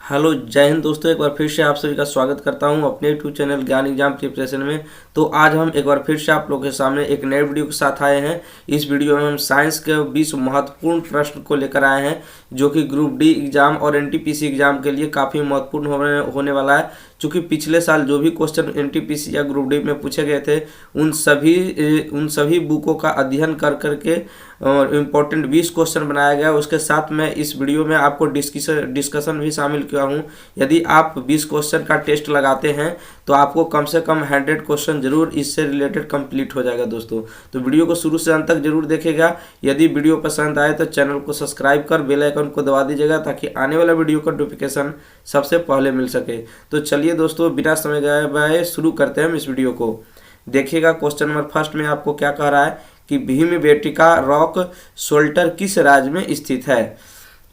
Hello जय हिंद दोस्तों, एक बार फिर से आप सभी का स्वागत करता हूं अपने यूट्यूब चैनल ज्ञान एग्जाम प्रिपरेशन में। तो आज हम एक बार फिर से आप लोगों के सामने एक नए वीडियो के साथ आए हैं। इस वीडियो में हम साइंस के 20 महत्वपूर्ण प्रश्न को लेकर आए हैं जो कि ग्रुप डी एग्जाम और एनटीपीसी एग्जाम के लिए काफ़ी महत्वपूर्ण होने वाला है। चूँकि पिछले साल जो भी क्वेश्चन एनटीपीसी या ग्रुप डी में पूछे गए थे उन सभी बुकों का अध्ययन कर करके और इम्पोर्टेंट 20 क्वेश्चन बनाया गया। उसके साथ मैं इस वीडियो में आपको डिस्कशन भी शामिल किया हूँ। यदि आप 20 क्वेश्चन का टेस्ट लगाते हैं तो आपको कम से कम 100 क्वेश्चन जरूर इससे रिलेटेड कंप्लीट हो जाएगा दोस्तों। तो वीडियो को शुरू से अंत तक जरूर देखेगा। यदि वीडियो पसंद आए तो चैनल को सब्सक्राइब कर बेल आइकन को दबा दीजिएगा ताकि आने वाला वीडियो का नोटिफिकेशन सबसे पहले मिल सके। तो चलिए दोस्तों, बिना समय गए शुरू करते हैं हम इस वीडियो को। देखिएगा क्वेश्चन नंबर फर्स्ट में आपको क्या कह रहा है कि भीमबेटका रॉक सोल्टर किस राज्य में स्थित है।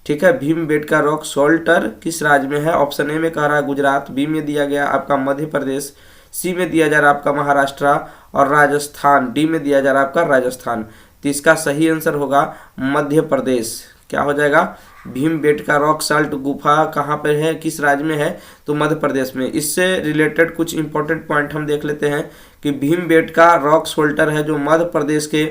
ठीक है, भीमबेटका रॉक सोल्टर किस राज्य में है। ऑप्शन ए में कह रहा है गुजरात, बी में दिया गया आपका मध्य प्रदेश, सी में दिया जा रहा है आपका महाराष्ट्र और राजस्थान, डी में दिया जा रहा है आपका राजस्थान। तो इसका सही आंसर होगा मध्य प्रदेश। क्या हो जाएगा, भीमबेटका रॉक साल्ट गुफा कहाँ पर है, किस राज्य में है, तो मध्य प्रदेश में। इससे रिलेटेड कुछ इंपॉर्टेंट पॉइंट हम देख लेते हैं कि भीमबेटका रॉक सोल्टर है जो मध्य प्रदेश के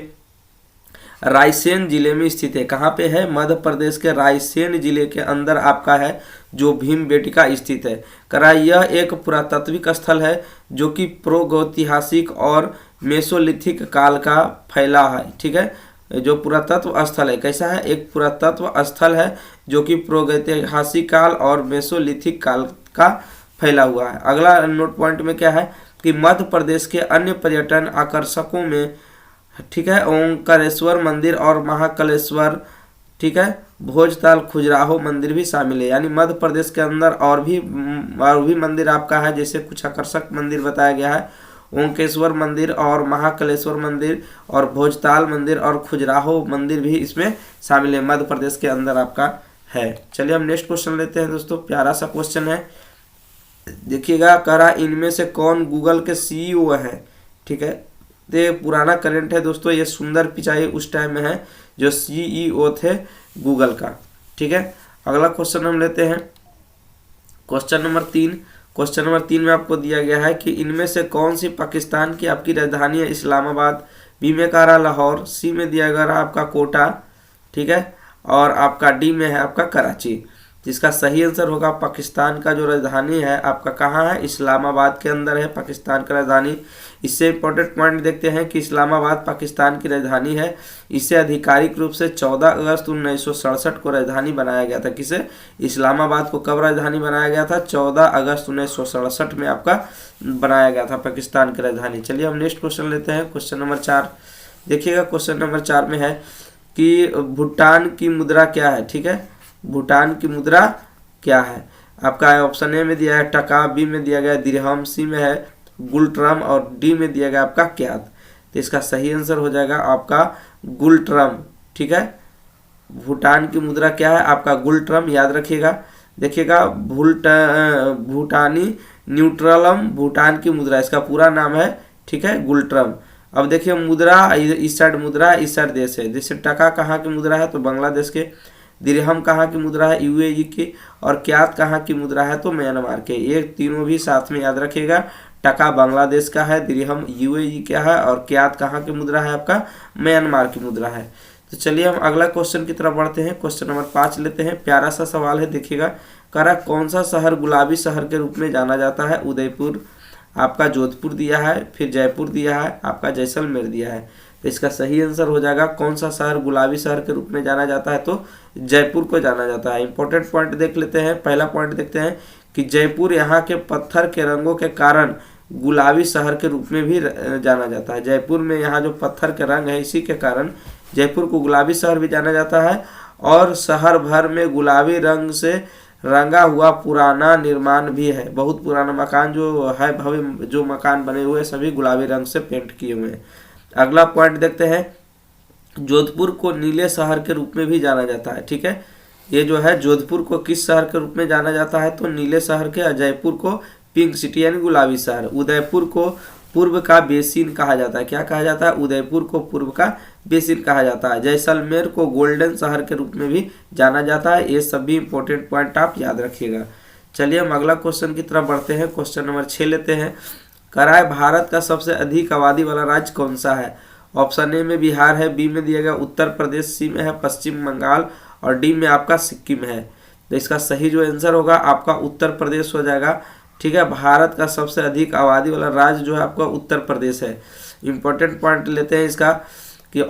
रायसेन जिले में स्थित है। कहाँ पे है, मध्य प्रदेश के रायसेन जिले के अंदर आपका है जो भीमबेटका स्थित है। करा यह एक पुरातात्विक स्थल है जो कि प्रागैतिहासिक और मेसोलिथिक काल का फैला है। ठीक है, जो पुरातत्व स्थल है कैसा है, एक पुरातत्व स्थल है जो कि प्रागैतिहासिक काल और मेसोलिथिक काल का फैला हुआ है। अगला नोट पॉइंट में क्या है कि मध्य प्रदेश के अन्य पर्यटन आकर्षकों में, ठीक है, ओंकारेश्वर मंदिर और महाकालेश्वर, ठीक है, भोजताल खजुराहो मंदिर भी शामिल है। यानी मध्य प्रदेश के अंदर और भी मंदिर आपका है, जैसे कुछ आकर्षक मंदिर बताया गया है, ओंकेश्वर मंदिर और महाकालेश्वर मंदिर और भोजताल मंदिर और खजुराहो मंदिर भी इसमें शामिल है, मध्य प्रदेश के अंदर आपका है। चलिए हम नेक्स्ट क्वेश्चन लेते हैं दोस्तों। प्यारा सा क्वेश्चन है, देखिएगा। कह रहा इनमें से कौन गूगल के सीईओ है। ठीक है, ये पुराना करंट है दोस्तों, ये सुंदर पिचाई उस टाइम में है जो सीईओ थे गूगल का। ठीक है, अगला क्वेश्चन हम लेते हैं क्वेश्चन नंबर 3। क्वेश्चन नंबर 3 में आपको दिया गया है कि इनमें से कौन सी पाकिस्तान की आपकी राजधानी है इस्लामाबाद। बी में कह रहा लाहौर, सी में दिया गया आपका कोटा, ठीक है, और आपका डी में है आपका कराची। जिसका सही आंसर होगा पाकिस्तान का जो राजधानी है आपका कहाँ है, इस्लामाबाद के अंदर है पाकिस्तान का राजधानी। इससे इंपॉर्टेंट पॉइंट देखते हैं कि इस्लामाबाद पाकिस्तान की राजधानी है। इसे आधिकारिक रूप से 14 अगस्त 1967 को राजधानी बनाया गया था। किसे, इस्लामाबाद को कब राजधानी बनाया गया था, 14 अगस्त 1967 में आपका बनाया गया था पाकिस्तान की राजधानी। चलिए हम नेक्स्ट क्वेश्चन लेते हैं क्वेश्चन नंबर 4। देखिएगा क्वेश्चन नंबर 4 में है कि भूटान की मुद्रा क्या है। ठीक है, भूटान की मुद्रा क्या है आपका, ऑप्शन ए में दिया है टका, बी में दिया गया दिरहम, सी में है गुलट्रम और डी में दिया गया आपका क्यात। तो इसका सही आंसर हो जाएगा आपका गुलट्रम। ठीक है, भूटान की मुद्रा क्या है आपका गुलट्रम, याद रखिएगा। देखिएगा भूटानी न्यूट्रलम भूटान की मुद्रा, इसका पूरा नाम है, ठीक है, गुलट्रम। अब देखिए मुद्रा, इस साइड मुद्रा, इस साइड देश है। जैसे टका कहाँ की मुद्रा है तो बांग्लादेश के, दिरहम कहाँ की मुद्रा है यूएई की, और क्यात कहाँ की मुद्रा है तो म्यांमार के। ये तीनों भी साथ में याद रखिएगा। टका बांग्लादेश का है, दिरहम यूएई का है और क्यात कहाँ की मुद्रा है आपका म्यांमार की मुद्रा है। तो चलिए हम अगला क्वेश्चन की तरफ बढ़ते हैं। क्वेश्चन नंबर 5 लेते हैं। प्यारा सा सवाल है, देखिएगा। कह रहा कौन सा शहर गुलाबी शहर के रूप में जाना जाता है। उदयपुर, आपका जोधपुर दिया है, फिर जयपुर दिया है, आपका जैसलमेर दिया है। तो इसका सही आंसर हो जाएगा कौन सा शहर गुलाबी शहर के रूप में जाना जाता है, तो जयपुर को जाना जाता है। इंपॉर्टेंट पॉइंट देख लेते हैं। पहला पॉइंट देखते हैं कि जयपुर यहाँ के पत्थर के रंगों के कारण गुलाबी शहर के रूप में भी जाना जाता है। जयपुर में यहाँ जो पत्थर के रंग है इसी के कारण जयपुर को गुलाबी शहर भी जाना जाता है। और शहर भर में गुलाबी रंग से रंगा हुआ पुराना निर्माण भी है। बहुत पुराना मकान जो है, भव्य जो मकान बने हुए सभी गुलाबी रंग से पेंट किए हुए हैं। अगला पॉइंट देखते हैं, जोधपुर को नीले शहर के रूप में भी जाना जाता है। ठीक है, ये जो है जोधपुर को किस शहर के रूप में जाना जाता है तो नीले शहर के, जयपुर को पिंक सिटी यानी गुलाबी शहर। उदयपुर को पूर्व का बेसिन कहा जाता है। क्या कहा जाता है, उदयपुर को पूर्व का बेसिन कहा जाता है। जैसलमेर को गोल्डन शहर के रूप में भी जाना जाता है। ये सभी इंपॉर्टेंट पॉइंट आप याद रखिएगा। चलिए हम अगला क्वेश्चन की तरफ बढ़ते हैं। क्वेश्चन नंबर 6 लेते हैं। कराए भारत का सबसे अधिक आबादी वाला राज्य कौन सा है? ऑप्शन ए में बिहार है, बी में दिया गया उत्तर प्रदेश, सी में है पश्चिम बंगाल और डी में आपका सिक्किम है। तो इसका सही जो आंसर होगा आपका उत्तर प्रदेश हो जाएगा। ठीक है, भारत का सबसे अधिक आबादी वाला राज्य जो है आपका उत्तर प्रदेश है। इंपॉर्टेंट पॉइंट लेते हैं इसका कि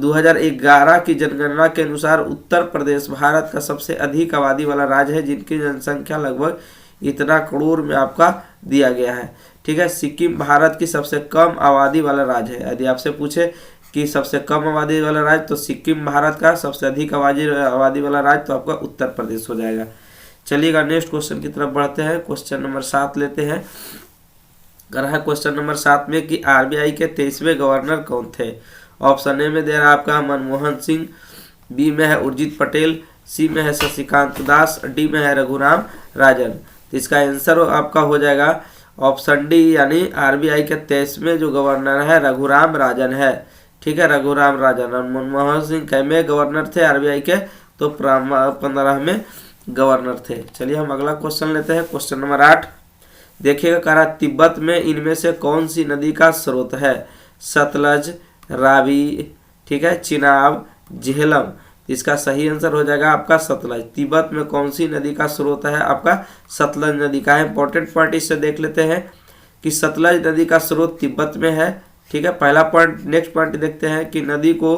2011 की जनगणना के अनुसार उत्तर प्रदेश भारत का सबसे अधिक आबादी वाला राज्य है, जिनकी जनसंख्या लगभग इतना करोड़ में आपका दिया गया है। ठीक है, सिक्किम भारत की सबसे कम आबादी वाला राज्य है। यदि आपसे पूछे कि सबसे कम आबादी वाला राज्य तो सिक्किम भारत का, सबसे अधिक आबादी वाला राज्य तो आपका उत्तर प्रदेश हो जाएगा। चलिएगा नेक्स्ट क्वेश्चन की तरफ बढ़ते हैं। क्वेश्चन नंबर 7 लेते हैं। रहा है क्वेश्चन नंबर 7 में कि आरबीआई के 23वें गवर्नर कौन थे? ऑप्शन ए में दे रहा है आपका मनमोहन सिंह, बी में है उर्जित पटेल, सी में है शशिकांत दास, डी में है रघुराम राजन। तो इसका आंसर आपका हो जाएगा ऑप्शन डी, यानी आरबीआई के 23वें जो गवर्नर है रघुराम राजन है। ठीक है, रघुराम राजन। और मनमोहन सिंह कैमे गवर्नर थे आरबीआई के? तो 15वें गवर्नर थे। चलिए हम अगला क्वेश्चन लेते हैं। क्वेश्चन नंबर 8 देखिएगा, कह रहा तिब्बत में इनमें से कौन सी नदी का स्रोत है? सतलज, रावी, ठीक है, चिनाब, झेलम। इसका सही आंसर हो जाएगा आपका सतलज। तिब्बत में कौन सी नदी का स्रोत है? आपका सतलज नदी का है। इंपॉर्टेंट पॉइंट इससे देख लेते हैं कि सतलज नदी का स्रोत तिब्बत में है। ठीक है, पहला पॉइंट। नेक्स्ट पॉइंट देखते हैं कि नदी को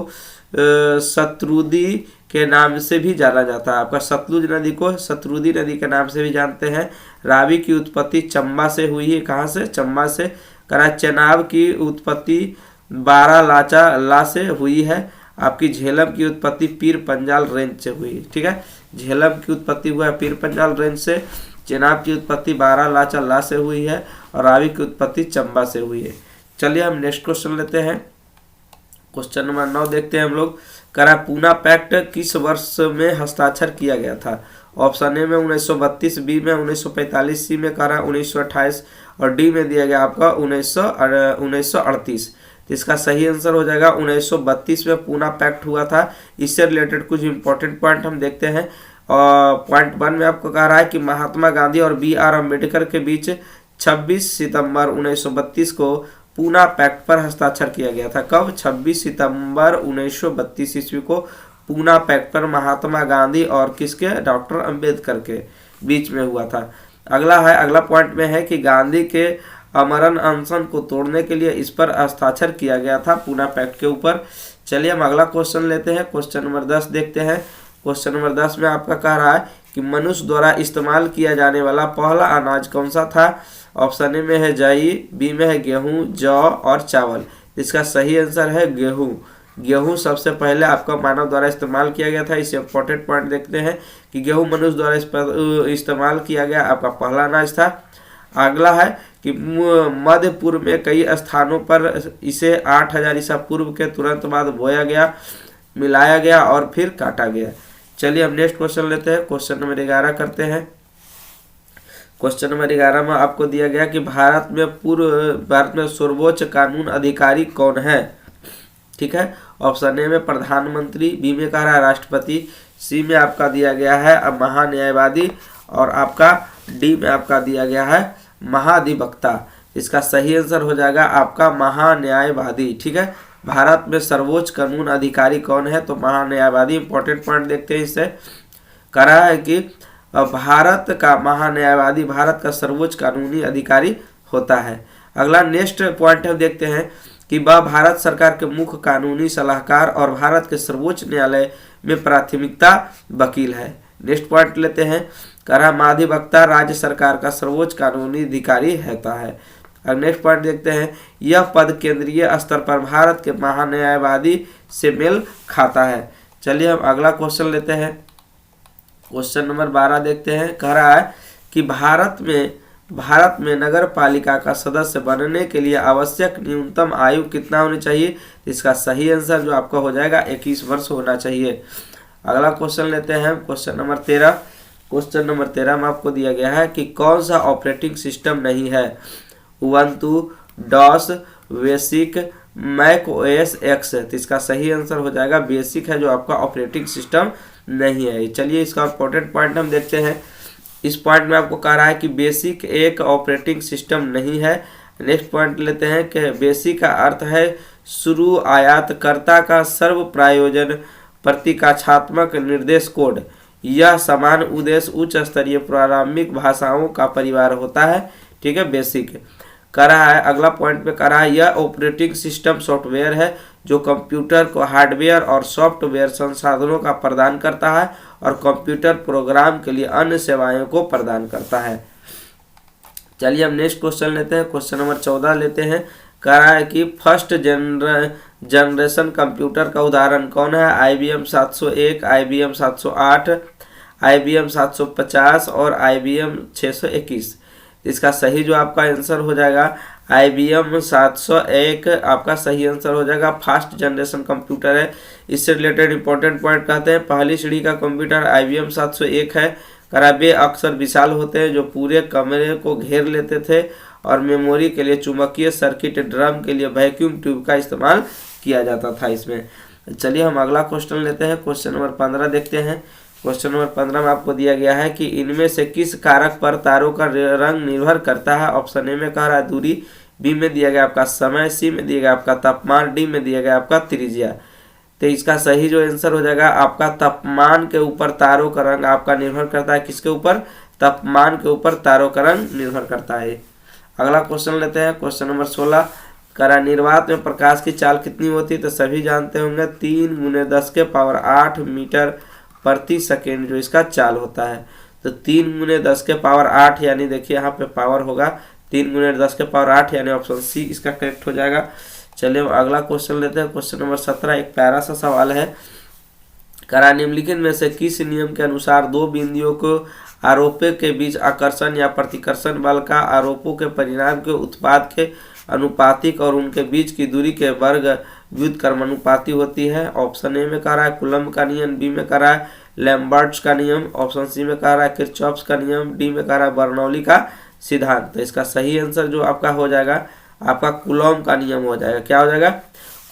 शत्रुदी के नाम से भी जाना जाता है। आपका सतलुज नदी को शत्रुदी नदी के नाम से भी जानते हैं। रावी की उत्पत्ति चंबा से हुई है। कहाँ से? चंबा से। करा चेनाब की उत्पत्ति बारालाचा से हुई है। आपकी झेलम की उत्पत्ति पीर पंजाल रेंज से हुई है। ठीक है, झेलम की उत्पत्ति हुआ है पीर पंजाल रेंज से, चेनाब की उत्पत्ति बारालाचा से हुई है और रावी की उत्पत्ति चंबा से हुई है। चलिए हम नेक्स्ट क्वेश्चन लेते हैं। क्वेश्चन नंबर 9 देखते हैं हम लोग। करा पूना पैक्ट किस वर्ष में हस्ताक्षर किया गया था? ऑप्शन ए में 1932, बी में 1945, सी में करा 1928 और डी में दिया गया आपका 1938। तो इसका सही आंसर हो जाएगा 1932 में पूना पैक्ट हुआ था। इससे रिलेटेड कुछ इंपॉर्टेंट पॉइंट हम देखते हैं। पॉइंट 1 में आपको कह रहा है कि महात्मा गांधी और BR अम्बेडकर के बीच 26 सितंबर 1932 को पूना पैक्ट पर हस्ताक्षर किया गया था। कब? 26 सितंबर 1932 ईस्वी को पूना पैक्ट पर महात्मा गांधी और किसके? डॉक्टर अंबेडकर के बीच में हुआ था। अगला पॉइंट में है कि गांधी के अमरण अनशन को तोड़ने के लिए इस पर हस्ताक्षर किया गया था पूना पैक्ट के ऊपर। चलिए हम अगला क्वेश्चन लेते हैं। क्वेश्चन नंबर 10 देखते हैं। क्वेश्चन नंबर 10 में आपका कह रहा है कि मनुष्य द्वारा इस्तेमाल किया जाने वाला पहला अनाज कौन सा था? ऑप्शन ए में है जई, बी में है गेहूं, जौ और चावल। इसका सही आंसर है गेहूं। गेहूं सबसे पहले आपका मानव द्वारा इस्तेमाल किया गया था। इसे इंपॉर्टेंट पॉइंट देखते हैं कि गेहूं मनुष्य द्वारा इस्तेमाल किया गया आपका पहला अनाज था। अगला है कि मध्य पूर्व में कई स्थानों पर इसे 8000 ईसा पूर्व के तुरंत बाद बोया गया, मिलाया गया और फिर काटा गया। चलिए हम नेक्स्ट क्वेश्चन लेते हैं। क्वेश्चन नंबर 11 करते हैं। क्वेश्चन नंबर 11 में आपको दिया गया कि भारत में सर्वोच्च कानून अधिकारी कौन है? ठीक है, ऑप्शन ए में प्रधानमंत्री, बी में कह रहा है राष्ट्रपति, सी में आपका दिया गया है महान्यायवादी और आपका डी में आपका दिया गया है महाधिवक्ता। इसका सही आंसर हो जाएगा आपका महान्यायवादी। ठीक है, भारत में सर्वोच्च कानून अधिकारी कौन है? तो महान्यायवादी। इंपॉर्टेंट पॉइंट देखते हैं। इससे कह रहा है कि भारत का महान्यायवादी भारत का सर्वोच्च कानूनी अधिकारी होता है। अगला नेक्स्ट पॉइंट हम देखते हैं कि वह भारत सरकार के मुख्य कानूनी सलाहकार और भारत के सर्वोच्च न्यायालय में प्राथमिकता वकील है। नेक्स्ट पॉइंट लेते हैं। कह रहा महाधिवक्ता राज्य सरकार का सर्वोच्च कानूनी अधिकारी होता है। अब नेक्स्ट पॉइंट देखते हैं। यह पद केंद्रीय स्तर पर भारत के महान्यायवादी से मेल खाता है। चलिए हम अगला क्वेश्चन लेते हैं। क्वेश्चन नंबर 12 देखते हैं। कह रहा है कि भारत में नगर पालिका का सदस्य बनने के लिए आवश्यक न्यूनतम आयु कितना होनी चाहिए? इसका सही आंसर जो आपका हो जाएगा 21 वर्ष होना चाहिए। अगला क्वेश्चन लेते हैं। Question number 13। क्वेश्चन नंबर 13 में आपको दिया गया है कि कौन सा ऑपरेटिंग सिस्टम नहीं है? Ubuntu, DOS, BASIC, Mac OS X. तो इसका सही आंसर हो जाएगा बेसिक है जो आपका ऑपरेटिंग सिस्टम नहीं है। चलिए इसका इंपॉर्टेंट पॉइंट हम देखते हैं इस पॉइंट में आपको कह रहा है कि बेसिक एक ऑपरेटिंग सिस्टम नहीं है। नेक्स्ट पॉइंट लेते हैं कि बेसिक का अर्थ है शुरू आयातकर्ता का सर्व प्रायोजन प्रतीकात्मक निर्देश कोड। यह समान उद्देश्य उच्च स्तरीय प्रारंभिक भाषाओं का परिवार होता है। ठीक है, बेसिक कह रहा है। अगला पॉइंट पे कह रहा है यह ऑपरेटिंग सिस्टम सॉफ्टवेयर है जो कंप्यूटर को हार्डवेयर और सॉफ्टवेयर संसाधनों का प्रदान करता है और कंप्यूटर प्रोग्राम के लिए अन्य सेवाओं को प्रदान करता है। चलिए हम नेक्स्ट क्वेश्चन लेते हैं। क्वेश्चन नंबर 14 लेते हैं। कह रहा है कि फर्स्ट जनरेशन कंप्यूटर का उदाहरण कौन है? IBM 701, IBM 708, IBM 750 और IBM 621। इसका सही जो आपका आंसर हो जाएगा IBM 701 आपका सही आंसर हो जाएगा। फर्स्ट जनरेशन कंप्यूटर है। इससे रिलेटेड इंपॉर्टेंट पॉइंट कहते हैं पहली श्रेणी का कंप्यूटर IBM 701 है। वे अक्सर विशाल होते हैं जो पूरे कमरे को घेर लेते थे और मेमोरी के लिए चुंबकीय सर्किट, ड्रम के लिए वैक्यूम ट्यूब का इस्तेमाल किया जाता था इसमें। चलिए हम अगला क्वेश्चन लेते हैं। क्वेश्चन नंबर 15 देखते हैं। क्वेश्चन नंबर 15 में आपको दिया गया है कि इनमें से किस कारक पर तारों का रंग निर्भर करता है? ऑप्शन ए में कह रहा है दूरी, बी में दिया गया आपका समय, सी में दिया गया आपका तापमान, डी में दिया गया आपका त्रिज्या। तो इसका सही जो आंसर हो जाएगा आपका तापमान के ऊपर तारों का रंग आपका निर्भर करता है। किसके ऊपर? तापमान के ऊपर तारों का रंग निर्भर करता है। अगला क्वेश्चन लेते हैं। क्वेश्चन नंबर 16 करा निर्वात में प्रकाश की चाल कितनी होती है? तो सभी जानते होंगे 3 × 10⁸ मीटर प्रति सेकेंड जो इसका चाल होता है। तो 3 × 10⁸ यानी देखिए यहाँ पे पावर होगा 3 × 10⁸ यानी ऑप्शन सी इसका करेक्ट हो जाएगा। चलिए अगला क्वेश्चन लेते हैं। क्वेश्चन नंबर 17 एक प्यारा सा सवाल है। करा निम्नलिखित में से किस नियम के अनुसार दो बिंदुओं को आरोपों के बीच आकर्षण या प्रतिकर्षण बल का आरोपों के परिणाम के उत्पाद के अनुपातिक और उनके बीच की दूरी के वर्ग व्युत्क्रमानुपाती होती है? ऑप्शन ए में कह रहा है कूलम्ब का नियम, बी में कह रहा है लैम्बर्ट्स का नियम, ऑप्शन सी में कह रहा है किरचॉफ का नियम, डी में कह रहा है बर्नौली का सिद्धांत। तो इसका सही आंसर जो आपका हो जाएगा आपका कूलम्ब का नियम हो जाएगा। क्या हो जाएगा?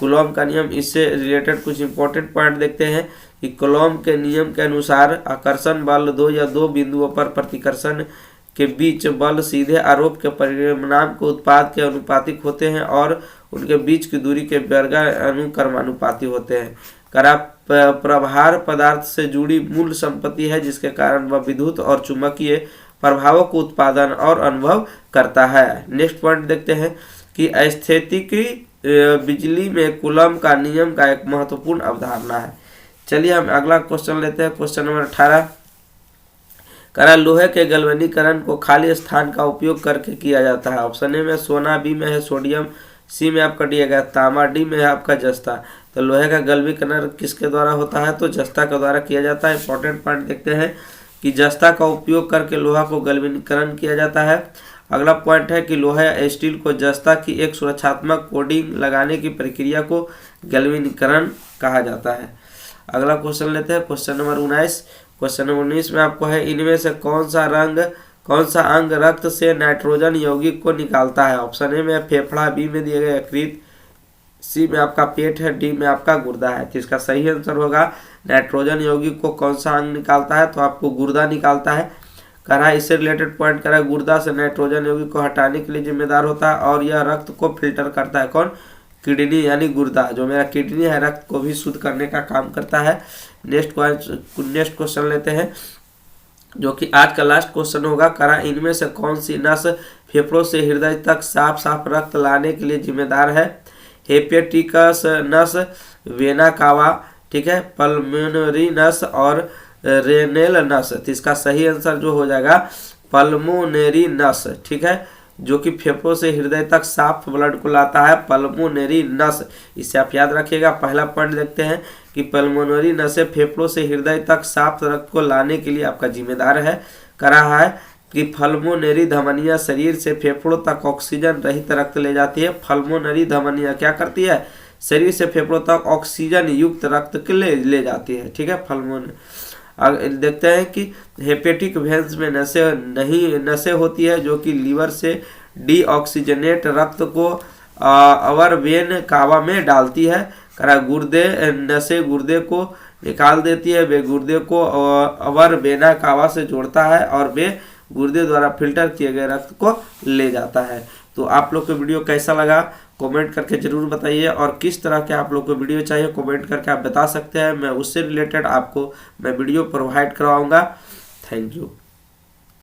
कूलम्ब का नियम। इससे रिलेटेड कुछ इंपॉर्टेंट पॉइंट देखते हैं कि कूलम्ब के नियम के अनुसार आकर्षण बल दो या दो बिंदुओं पर प्रतिकर्षण के बीच बल सीधे आरोप के परिणाम को उत्पाद के अनुपातिक होते हैं और उनके बीच की दूरी के वर्ग अनुक्रमानुपाती होते हैं। करा प्रभार पदार्थ से जुड़ी मूल संपत्ति है जिसके कारण वह विद्युत और चुंबकीय प्रभावों को उत्पादन और अनुभव करता है। नेक्स्ट पॉइंट देखते हैं कि स्थैतिकी बिजली में कूलम्ब का नियम का एक महत्वपूर्ण अवधारणा है। चलिए हम अगला क्वेश्चन लेते हैं। क्वेश्चन नंबर 18 करा लोहे के गैल्वेनीकरण को खाली स्थान का उपयोग करके किया जाता है? ऑप्शन ए में सोना, बी में है सोडियम, सी में आपका दिया गया तांबा, डी में है आपका जस्ता। तो लोहे का गैल्वेनीकरण किसके द्वारा होता है? तो जस्ता के द्वारा किया जाता है। इंपॉर्टेंट पॉइंट देखते हैं कि जस्ता का उपयोग करके लोहा को गैल्वेनीकरण किया जाता है। अगला पॉइंट है कि लोहा या स्टील को जस्ता की एक सुरक्षात्मक कोटिंग लगाने की प्रक्रिया को गैल्वेनीकरण कहा जाता है। अगला क्वेश्चन लेते हैं। Question number 19। क्वेश्चन नंबर 19 में आपको है इनमें से कौन सा अंग रक्त से नाइट्रोजन यौगिक को निकालता है? ऑप्शन ए में फेफड़ा, बी में दिए गए यकृत, सी में आपका पेट है, डी में आपका गुर्दा है। तो इसका सही आंसर होगा नाइट्रोजन यौगिक को कौन सा अंग निकालता है? तो आपको गुर्दा निकालता है। कह रहा है इससे रिलेटेड पॉइंट कह रहा है गुर्दा से नाइट्रोजन यौगिक को हटाने के लिए जिम्मेदार होता है और यह रक्त को फिल्टर करता है। कौन? किडनी यानी गुर्दा। जो मेरा किडनी है रक्त को भी शुद्ध करने का काम करता है। नेक्स्ट क्वेश्चन लेते हैं जो कि आज का लास्ट क्वेश्चन होगा। करा इनमें से कौन सी नस फेफड़ों से हृदय तक साफ रक्त लाने के लिए जिम्मेदार है? हेपेटिकस नस, वेना कावा, ठीक है, पल्मोनरी नस और रेनेल नस। तो इसका सही आंसर जो हो जाएगा पल्मोनरी नस, ठीक है, जो कि फेफड़ों से हृदय तक साफ ब्लड को लाता है, पल्मोनरी नस। इसे आप याद रखिएगा। पहला पॉइंट देखते हैं कि पल्मोनरी नसें फेफड़ों से हृदय तक साफ रक्त को लाने के लिए आपका जिम्मेदार है। कर रहा है कि पल्मोनरी धमनियां शरीर से फेफड़ों तक ऑक्सीजन रहित रक्त ले जाती है। पल्मोनरी धमनियां क्या करती है? शरीर से फेफड़ों तक ऑक्सीजन युक्त रक्त के ले जाती है, ठीक है। देखते हैं कि हेपेटिक वेन्स में नसें होती है जो कि लीवर से डीऑक्सीजनेट रक्त को अवर वेन कावा में डालती है। गुर्दे को निकाल देती है, वे गुर्दे को अवर वेना कावा से जोड़ता है और वे गुर्दे द्वारा फिल्टर किए गए रक्त को ले जाता है। तो आप लोग को वीडियो कैसा लगा कमेंट करके ज़रूर बताइए, और किस तरह के आप लोग को वीडियो चाहिए कमेंट करके आप बता सकते हैं। मैं उससे रिलेटेड आपको वीडियो प्रोवाइड करवाऊँगा। Thank you.